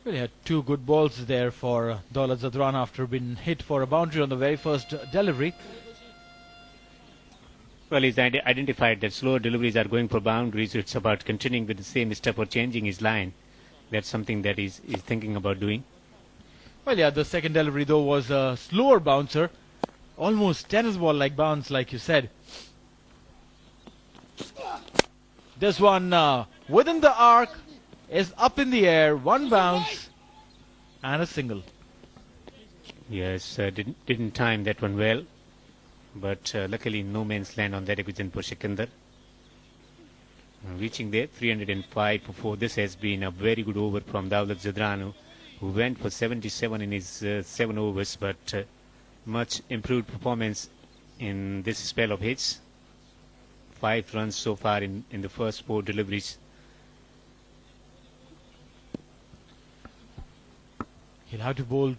Well, he had two good balls there for Daulat Zadran after being hit for a boundary on the very first delivery. Well, he's identified that slower deliveries are going for boundaries. It's about continuing with the same step or changing his line. That's something that he's thinking about doing. Well, yeah, the second delivery though was a slower bouncer. Almost tennis ball like bounce, like you said. This one within the arc is up in the air, one bounce and a single. Yes, didn't time that one well, but luckily no man's land on that occasion for Sikandar. Reaching there, 305 for 4. This has been a very good over from Daulat Zadran, who went for 77 in his 7 overs, but much improved performance in this spell of hits. 5 runs so far in the first 4 deliveries. He'll have to bowl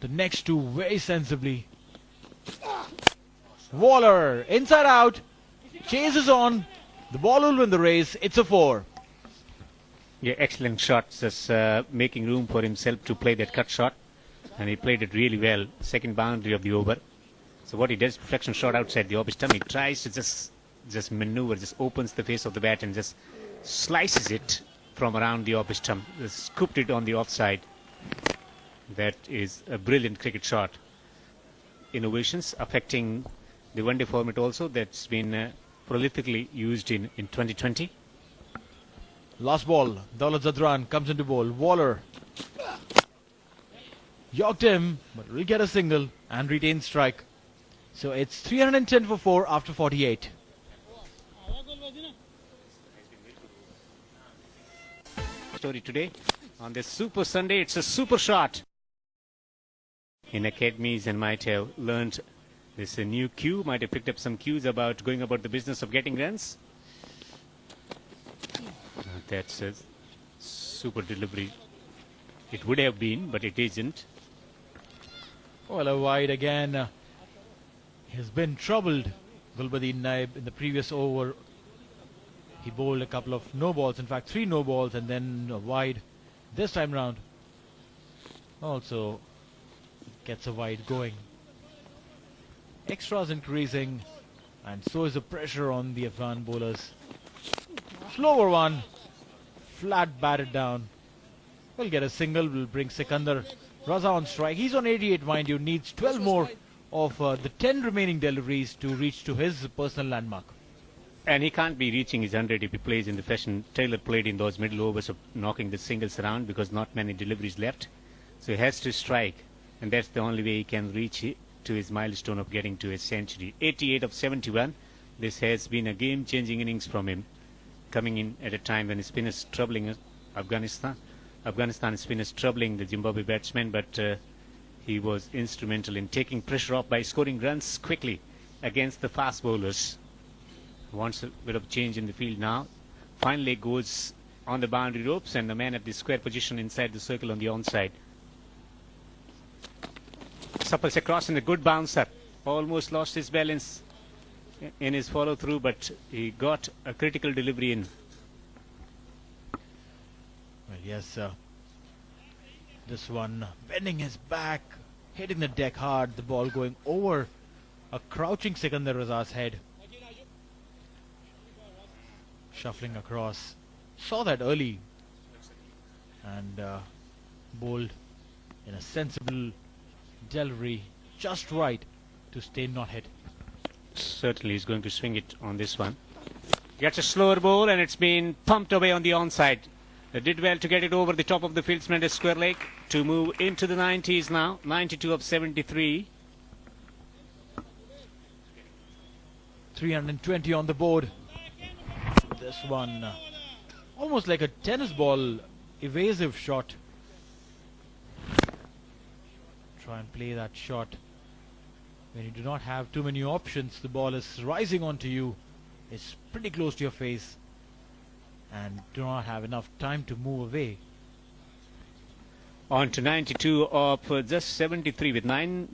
the next two very sensibly. Waller, inside out, chases on. The ball will win the race. It's a 4. Yeah, excellent shot. Just making room for himself to play that cut shot. And he played it really well. Second boundary of the over. So what he does, deflection shot outside the off stump. He tries to just maneuver, just opens the face of the bat and just slices it from around the off stump. Just scooped it on the offside. That is a brilliant cricket shot. Innovations affecting the one-day format also. That's been prolifically used in 2020. Last ball, Daulat Zadran comes into bowl. Waller yorked him, but will get a single and retain strike. So it's 310 for 4 after 48. Story today on this Super Sunday. It's a super shot. In academies and might have learned this a new cue, might have picked up some cues about going about the business of getting runs. That's a super delivery. It would have been, but it isn't. Well, a wide again. He has been troubled. Gulbadin Naib in the previous over, he bowled a couple of no balls, in fact 3 no balls, and then a wide this time round. Also gets a wide going. Extras increasing, and so is the pressure on the Afghan bowlers. Slower one, flat batted down. Will get a single, will bring Sikandar Raza on strike. He's on 88, mind you, needs 12 more of the 10 remaining deliveries to reach to his personal landmark. And he can't be reaching his 100 if he plays in the fashion Taylor played in those middle overs of knocking the singles around, because not many deliveries left. So he has to strike, and that's the only way he can reach to his milestone of getting to a century. 88 of 71. This has been a game-changing innings from him, coming in at a time when his spinners troubling Afghanistan. Afghanistan spinners troubling the Zimbabwe batsmen, but he was instrumental in taking pressure off by scoring runs quickly against the fast bowlers. Wants a bit of change in the field now. Finally goes on the boundary ropes, and the man at the square position inside the circle on the onside. Supples across in a good bouncer. Almost lost his balance in his follow through, but he got a critical delivery in. Well, yes, this one bending his back, hitting the deck hard, the ball going over a crouching Sikandar Raza's head. Shuffling across, saw that early and bowled in a sensible delivery, just right to stay not hit. Certainly he's going to swing it on this one. Gets a slower ball and it's been pumped away on the onside. They did well to get it over the top of the fieldsman at square leg to move into the 90s now. 92 of 73. 320 on the board. This one almost like a tennis ball evasive shot. Try and play that shot. When you do not have too many options, the ball is rising onto you. It's pretty close to your face and do not have enough time to move away. On to 92 of just 73 with 9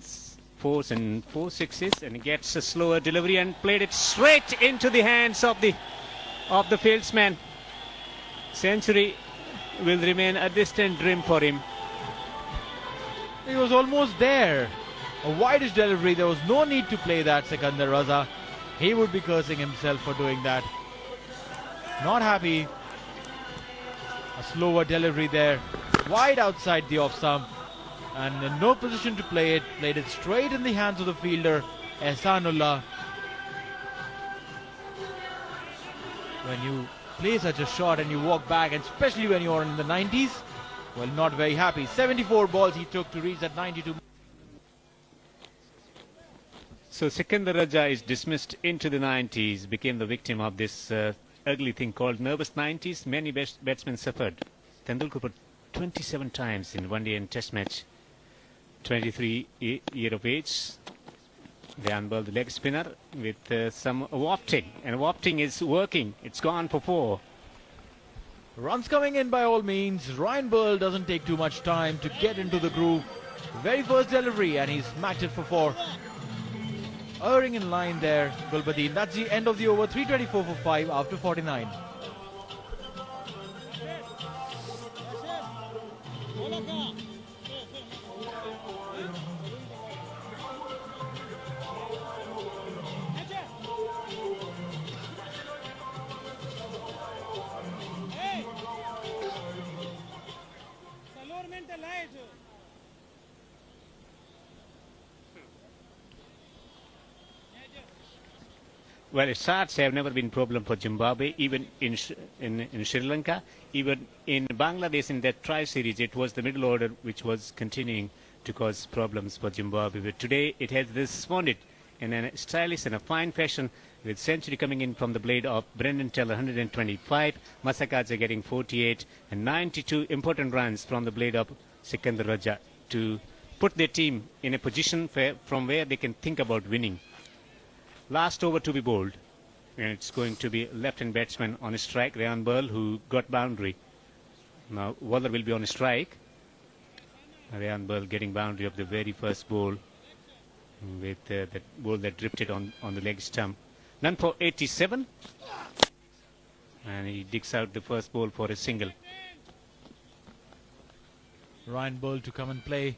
4s and 4 6s, and he gets a slower delivery and played it straight into the hands of the fieldsman. Century will remain a distant dream for him. He was almost there. A wideish delivery. There was no need to play that, Sikandar Raza. He would be cursing himself for doing that. Not happy. A slower delivery there. Wide outside the off stump. And in no position to play it. Played it straight in the hands of the fielder, Ehsanullah. When you play such a shot and you walk back, and especially when you're in the 90s, well, not very happy. 74 balls he took to reach that 92. So Sikandar Raja is dismissed into the 90s, became the victim of this ugly thing called nervous 90s. Many batsmen suffered. Tendulkar put 27 times in one day and test match. 23 year of age. They unbowled the leg spinner with some wafting, and wafting is working. It's gone for 4. Runs coming in by all means. Ryan Burl doesn't take too much time to get into the groove. Very first delivery, and he's matched it for 4. Erring in line there, Gulbadeen. That's the end of the over. 324 for 5 after 49. Well, starts have never been a problem for Zimbabwe, even in Sri Lanka, even in Bangladesh in that tri-series. It was the middle order which was continuing to cause problems for Zimbabwe. But today it has responded in a stylish and a fine fashion, with century coming in from the blade of Brendan Teller, 125, Masakadze getting 48, and 92 important runs from the blade of Sikandar Raja to put their team in a position from where they can think about winning. Last over to be bowled, and it's going to be left-hand batsman on a strike, Ryan Burl, who got boundary. Now Waller will be on a strike. Ryan Burl getting boundary of the very first ball with that ball that drifted on the leg stump. None for 87, and he digs out the first ball for a single. Ryan Burl to come and play.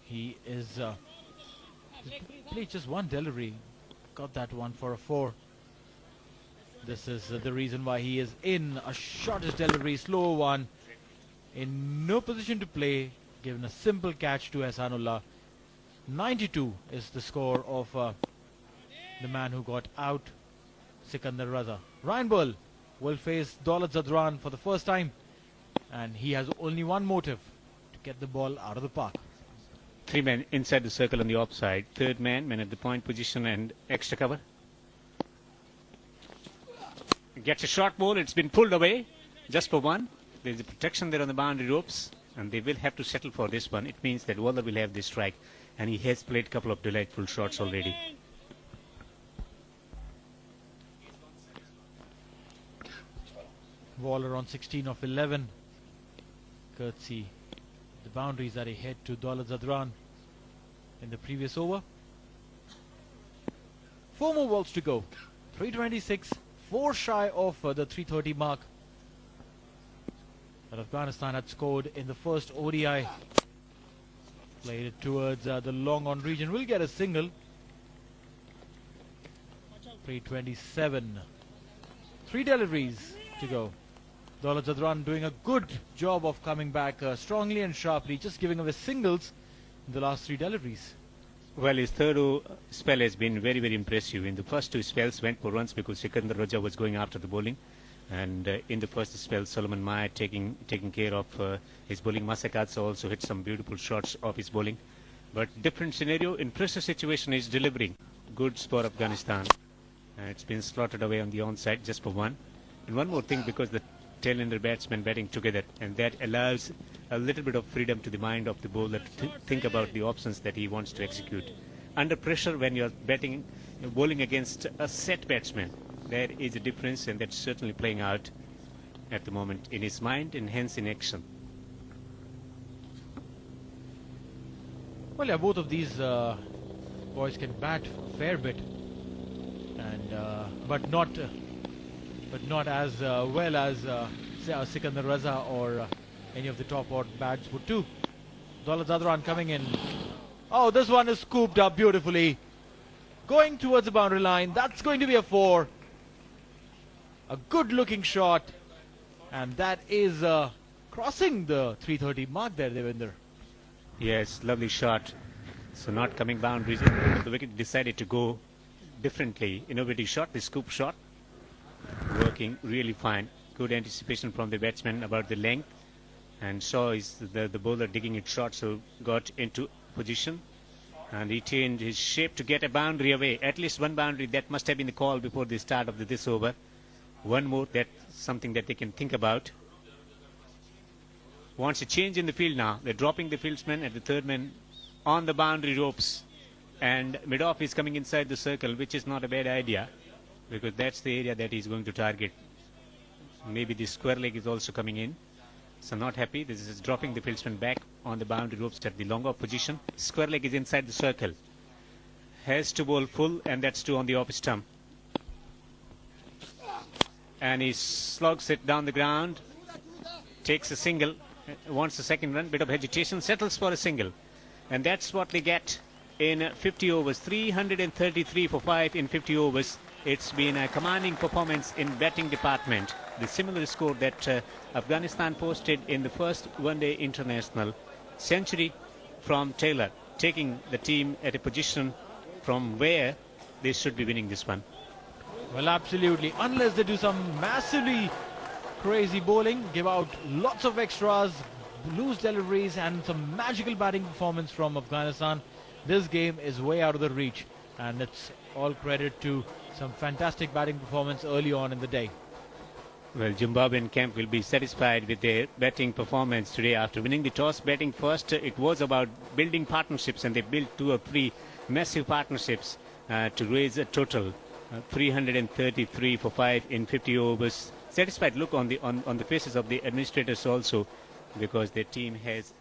He is played just one delivery, got that one for a 4. This is the reason why he is in. A shortest delivery, slower one, in no position to play, given a simple catch to Ehsanullah. 92 is the score of the man who got out, Sikandar Raza. Ryan Burl will face Daulat Zadran for the first time, and he has only one motive: to get the ball out of the park. 3 men inside the circle on the offside. Third man at the point position and extra cover. Gets a short ball. It's been pulled away just for 1. There's a protection there on the boundary ropes, and they will have to settle for this one. It means that Waller will have this strike, and he has played a couple of delightful shots already. Waller on 16 of 11. Courtesy the boundaries that he hit to Daulat Zadran in the previous over. 4 more balls to go. 326, 4 shy of the 330 mark that Afghanistan had scored in the first ODI. Played it towards the long on region. Will get a single. 327. 3 deliveries to go. Daulat Zadran doing a good job of coming back strongly and sharply, just giving away singles in the last 3 deliveries. Well, his third spell has been very, very impressive. In the first two spells went for runs because Sikandar Raja was going after the bowling. And in the first spell, Solomon Maya taking care of his bowling. Masakadza also hit some beautiful shots of his bowling. But different scenario. In pressure situation, is delivering. Good for Afghanistan. It's been slotted away on the onside just for one. And one more thing, because the tail-ender batsmen batting together, and that allows a little bit of freedom to the mind of the bowler to think about the options that he wants to execute. Under pressure, when you're bowling against a set batsman, there is a difference, and that's certainly playing out at the moment in his mind and hence in action. Well, yeah, both of these boys can bat a fair bit, and but not as well as say Sikandar Raza or any of the top odd bats would do. Daulat Zadran coming in. Oh, this one is scooped up beautifully, going towards the boundary line. That's going to be a 4. A good-looking shot, and that is crossing the 330 mark there, Devinder. Yes, lovely shot. So not coming boundaries. The wicket decided to go differently. Innovative shot, the scoop shot. Working really fine. Good anticipation from the batsman about the length. And saw the bowler digging it short, so got into position. And he changed his shape to get a boundary away. At least one boundary. That must have been the call before the start of this over. One more, that's something that they can think about. Wants a change in the field now. They're dropping the fieldsman and the third man on the boundary ropes. And mid-off is coming inside the circle, which is not a bad idea, because that's the area that he's going to target. Maybe the square leg is also coming in. So not happy. This is dropping the fieldsman back on the boundary ropes at the long off position. Square leg is inside the circle. Has to bowl full, and that's 2 on the off stump. And he slogs it down the ground. Takes a single. Wants a second run. Bit of hesitation. Settles for a single. And that's what they get in 50 overs. 333 for 5 in 50 overs. It's been a commanding performance in batting department. The similar score that Afghanistan posted in the first one-day international. Century from Taylor, taking the team at a position from where they should be winning this one. Well, absolutely. Unless they do some massively crazy bowling, give out lots of extras, loose deliveries, and some magical batting performance from Afghanistan, this game is way out of the reach. And it's all credit to some fantastic batting performance early on in the day. Well, Zimbabwean camp will be satisfied with their batting performance today after winning the toss. Batting first, it was about building partnerships, and they built 2 or 3 massive partnerships to raise a total 333 for 5 in 50 overs. Satisfied look on the faces of the administrators also, because their team has